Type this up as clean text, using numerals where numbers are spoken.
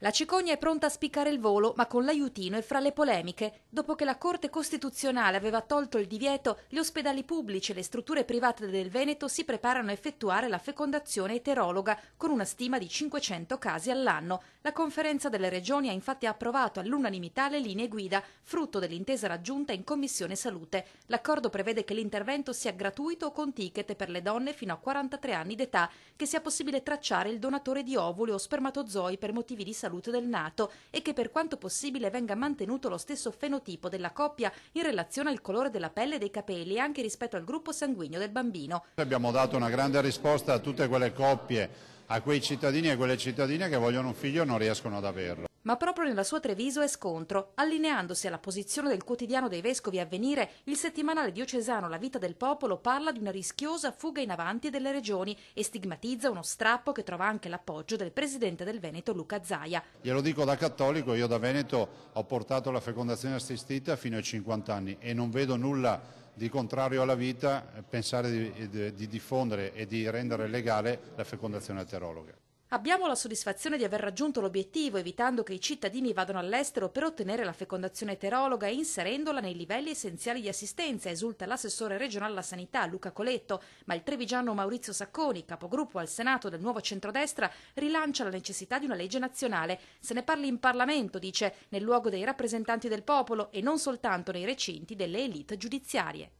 La cicogna è pronta a spiccare il volo, ma con l'aiutino e fra le polemiche. Dopo che la Corte Costituzionale aveva tolto il divieto, gli ospedali pubblici e le strutture private del Veneto si preparano a effettuare la fecondazione eterologa, con una stima di 500 casi all'anno. La Conferenza delle Regioni ha infatti approvato all'unanimità le linee guida, frutto dell'intesa raggiunta in Commissione Salute. L'accordo prevede che l'intervento sia gratuito o con ticket per le donne fino a 43 anni d'età, che sia possibile tracciare il donatore di ovuli o spermatozoi per motivi di salute del nato e che per quanto possibile venga mantenuto lo stesso fenotipo della coppia in relazione al colore della pelle e dei capelli e anche rispetto al gruppo sanguigno del bambino. Abbiamo dato una grande risposta a tutte quelle coppie, a quei cittadini e quelle cittadine che vogliono un figlio e non riescono ad averlo. Ma proprio nella sua Treviso è scontro. Allineandosi alla posizione del quotidiano dei vescovi Avvenire, il settimanale diocesano La Vita del Popolo parla di una rischiosa fuga in avanti delle regioni e stigmatizza uno strappo che trova anche l'appoggio del presidente del Veneto Luca Zaia. Glielo dico da cattolico, io da Veneto ho portato la fecondazione assistita fino ai 50 anni e non vedo nulla di contrario alla vita pensare di diffondere e di rendere legale la fecondazione eterologa. Abbiamo la soddisfazione di aver raggiunto l'obiettivo, evitando che i cittadini vadano all'estero per ottenere la fecondazione eterologa e inserendola nei livelli essenziali di assistenza, esulta l'assessore regionale alla sanità Luca Coletto, ma il trevigiano Maurizio Sacconi, capogruppo al Senato del nuovo centrodestra, rilancia la necessità di una legge nazionale. Se ne parli in Parlamento, dice, nel luogo dei rappresentanti del popolo e non soltanto nei recinti delle élite giudiziarie.